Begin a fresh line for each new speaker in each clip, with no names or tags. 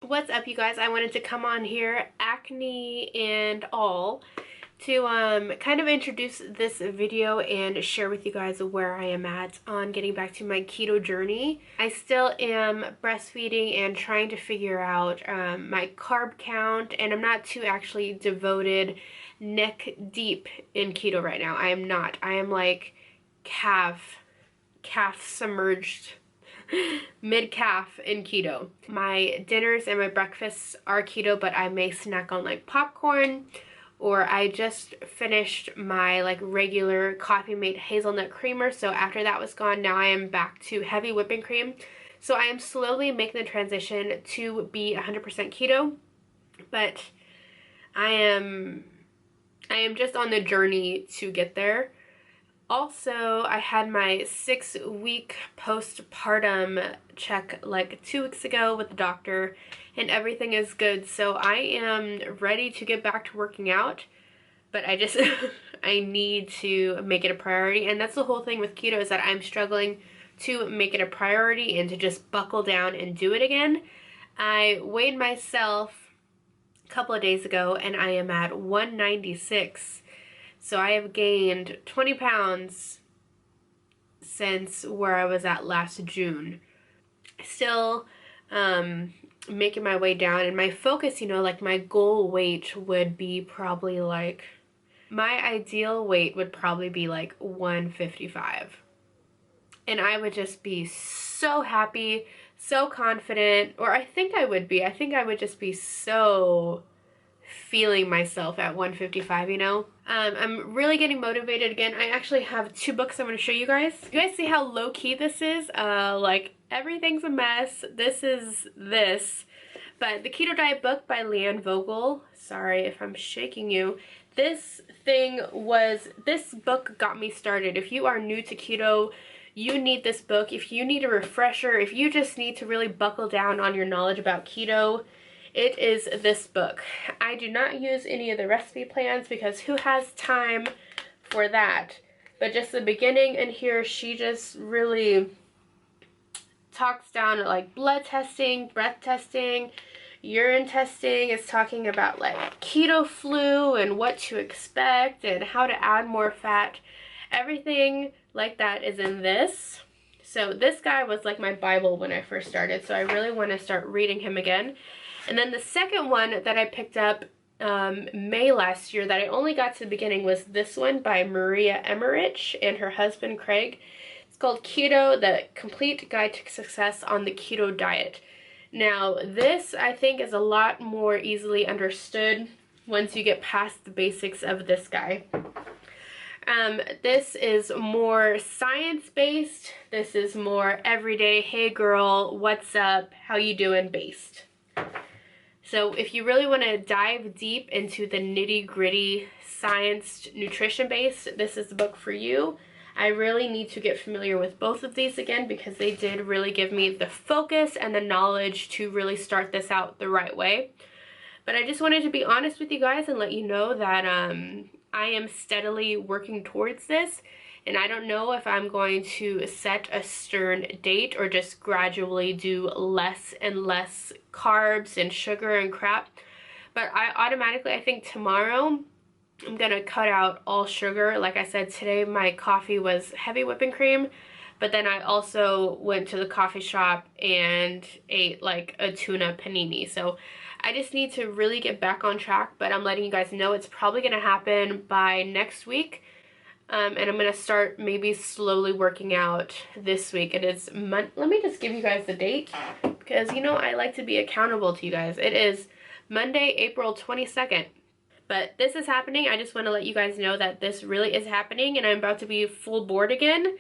What's up, you guys? I wanted to come on here, acne and all, to kind of introduce this video and share with you guys where I am at on getting back to my keto journey. I still am breastfeeding and trying to figure out my carb count, and I'm not too actually devoted neck deep in keto right now. I am not. I am like calf submerged mid-calf in keto. My dinners and my breakfasts are keto, but I may snack on like popcorn, or I just finished my like regular Coffee Mate hazelnut creamer, so after that was gone, now I am back to heavy whipping cream. So I am slowly making the transition to be 100% keto, but I am just on the journey to get there. Also, I had my 6-week postpartum check like 2 weeks ago with the doctor, and everything is good. So I am ready to get back to working out, but I just, I need to make it a priority. And that's the whole thing with keto, is that I'm struggling to make it a priority and to just buckle down and do it again. I weighed myself a couple of days ago and I am at 196. So I have gained 20 pounds since where I was at last June. Still making my way down, and my focus, like my goal weight would be probably like, my ideal weight would probably be like 155. And I would just be so happy, so confident, or I think I would would just be so feeling myself at 155, I'm really getting motivated again. I actually have 2 books I'm going to show you guys. You guys see how low-key this is? Like, everything's a mess. This is this. But the Keto Diet book by Leanne Vogel. Sorry if I'm shaking you. This book got me started. If you are new to keto, you need this book. If you need a refresher, if you just need to really buckle down on your knowledge about keto, it is this book. I do not use any of the recipe plans because who has time for that? But just the beginning in here, she just really talks down like blood testing, breath testing, urine testing. It's talking about like keto flu and what to expect and how to add more fat. Everything like that is in this. So this guy was like my Bible when I first started, so I really want to start reading him again. And then the second one that I picked up May last year that I only got to the beginning was this one by Maria Emmerich and her husband Craig. It's called Keto, the Complete Guide to Success on the Keto Diet. Now this I think is a lot more easily understood once you get past the basics of this guy. This is more science-based. This is more everyday, hey girl, what's up, how you doing based. So if you really want to dive deep into the nitty-gritty science nutrition base, this is the book for you. I really need to get familiar with both of these again because they did really give me the focus and the knowledge to really start this out the right way. But I just wanted to be honest with you guys and let you know that I am steadily working towards this. And I don't know if I'm going to set a stern date or just gradually do less and less carbs and sugar and crap. But I think tomorrow I'm going to cut out all sugar. Like I said, today my coffee was heavy whipping cream. But then I also went to the coffee shop and ate like a tuna panini. So I just need to really get back on track. But I'm letting you guys know it's probably going to happen by next week. And I'm going to start maybe slowly working out this week. It is let me just give you guys the date because, I like to be accountable to you guys. It is Monday, April 22nd. But this is happening. I just want to let you guys know that this really is happening and I'm about to be full board again.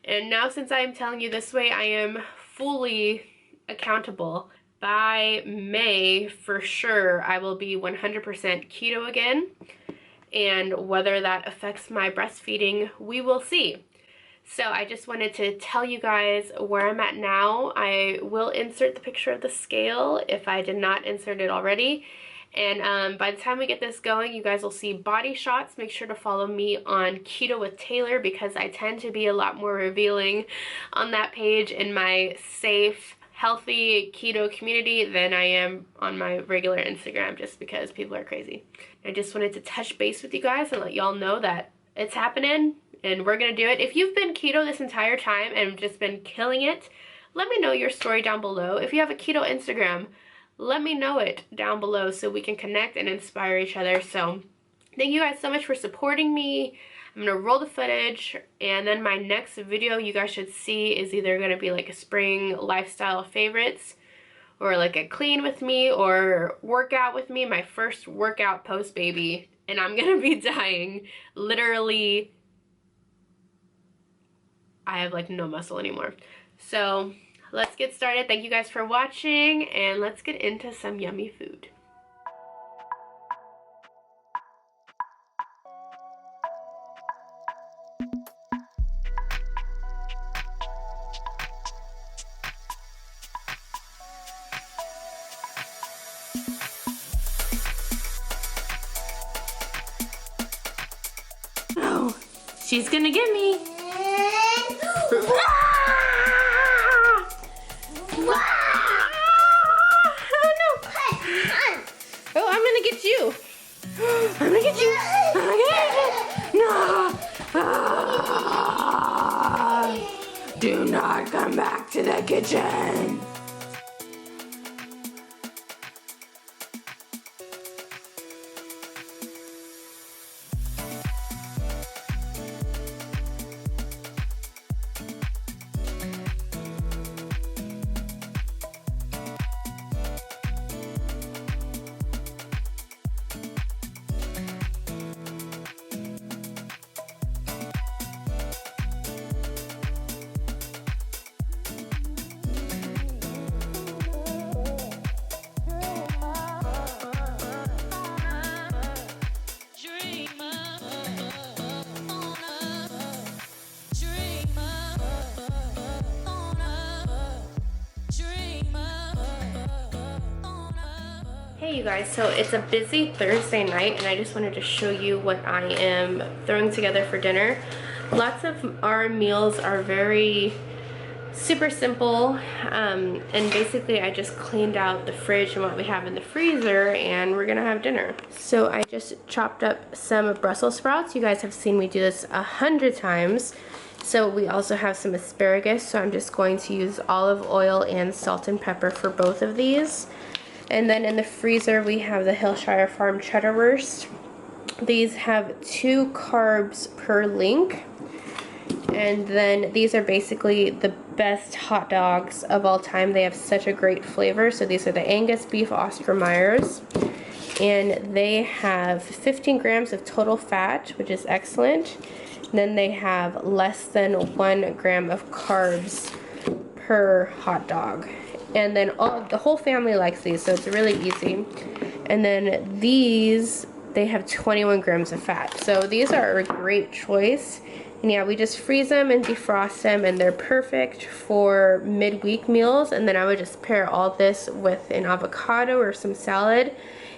And now since I am telling you this way, I am fully accountable. By May, for sure, I will be 100% keto again. And whether that affects my breastfeeding, we will see. So I just wanted to tell you guys where I'm at now. I will insert the picture of the scale if I did not insert it already. And by the time we get this going, you guys will see body shots. Make sure to follow me on Keto with Taylor because I tend to be a lot more revealing on that page in my safe, healthy keto community than I am on my regular Instagram, just because people are crazy. I just wanted to touch base with you guys and let y'all know that it's happening and we're gonna do it. If you've been keto this entire time and just been killing it, let me know your story down below. If you have a keto Instagram, let me know it down below so we can connect and inspire each other. So thank you guys so much for supporting me. I'm gonna roll the footage, and then my next video you guys should see is either gonna be like a spring lifestyle favorites, or like a clean with me, or workout with me, my first workout post baby, and I'm gonna be dying. Literally, I have like no muscle anymore. So let's get started. Thank you guys for watching, and let's get into some yummy food. Oh, she's gonna get me. Oh no! Oh, I'm gonna get you. I'm gonna get you. I'm gonna get you. No! Ah. Do not come back to the kitchen. Hey you guys, so it's a busy Thursday night and I just wanted to show you what I am throwing together for dinner. Lots of our meals are very super simple, and basically I just cleaned out the fridge and what we have in the freezer, and we're gonna have dinner. So I just chopped up some Brussels sprouts. You guys have seen me do this 100 times. So we also have some asparagus, so I'm just going to use olive oil and salt and pepper for both of these. And then in the freezer we have the Hillshire Farm cheddar wurst. These have 2 carbs per link. And then these are basically the best hot dogs of all time. They have such a great flavor. So these are the Angus beef Oscar Mayers. And they have 15 grams of total fat, which is excellent. And then they have less than 1 gram of carbs per hot dog. And then the whole family likes these, so it's really easy. And then these, they have 21 grams of fat. So these are a great choice. And yeah, we just freeze them and defrost them, and they're perfect for midweek meals. And then I would just pair all this with an avocado or some salad,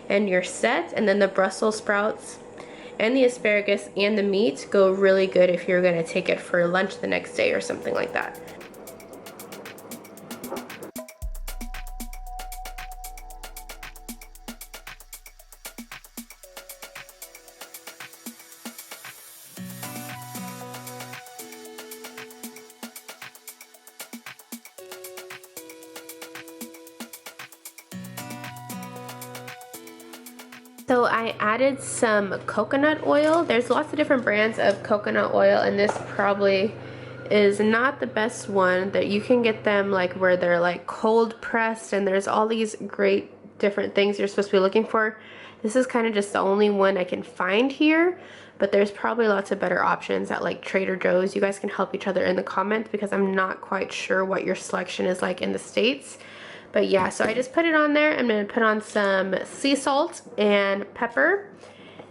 and you're set. And then the Brussels sprouts and the asparagus and the meat go really good if you're gonna take it for lunch the next day or something like that. So I added some coconut oil. There's lots of different brands of coconut oil, and this probably is not the best one. That you can get them like where they're like cold pressed, and there's all these great different things you're supposed to be looking for. This is kind of just the only one I can find here, but there's probably lots of better options at like Trader Joe's. You guys can help each other in the comments because I'm not quite sure what your selection is like in the States. But yeah, so I just put it on there. I'm gonna put on some sea salt and pepper,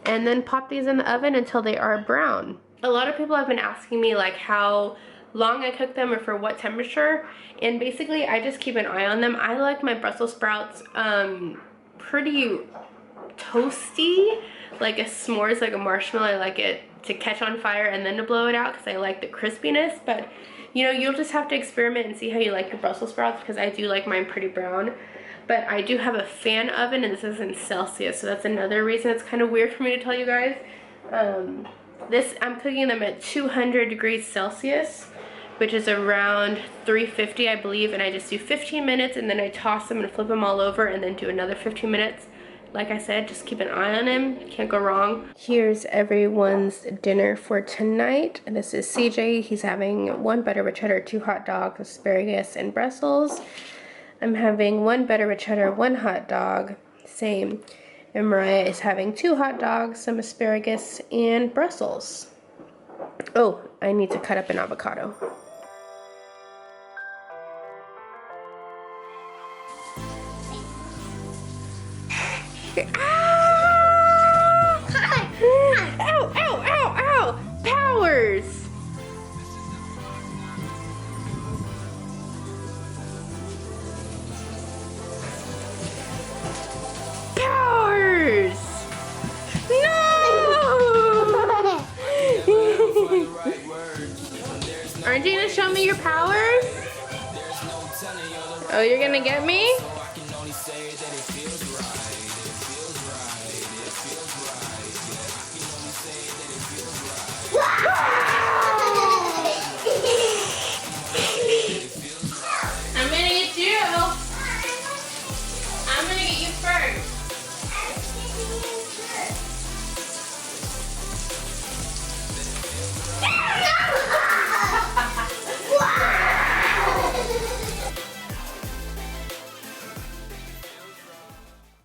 and then pop these in the oven until they are brown. A lot of people have been asking me like how long I cook them or for what temperature, and basically I just keep an eye on them. I like my Brussels sprouts pretty toasty, like a s'mores, like a marshmallow. I like it to catch on fire and then to blow it out because I like the crispiness. But You know, you'll just have to experiment and see how you like your Brussels sprouts, because I do like mine pretty brown. But I do have a fan oven, and this is in Celsius, so that's another reason it's kind of weird for me to tell you guys. I'm cooking them at 200 degrees Celsius, which is around 350, I believe, and I just do 15 minutes, and then I toss them and flip them all over, and then do another 15 minutes. Like I said, just keep an eye on them. Can't go wrong. Here's everyone's dinner for tonight. And this is CJ. He's having 1 butter with cheddar, 2 hot dogs, asparagus, and Brussels. I'm having 1 butter with cheddar, 1 hot dog. Same. And Mariah is having 2 hot dogs, some asparagus, and Brussels. Oh, I need to cut up an avocado. Ah! Ow, ow, ow, ow! Powers! Powers! No! Aren't you gonna show me your powers? Oh, you're gonna get me?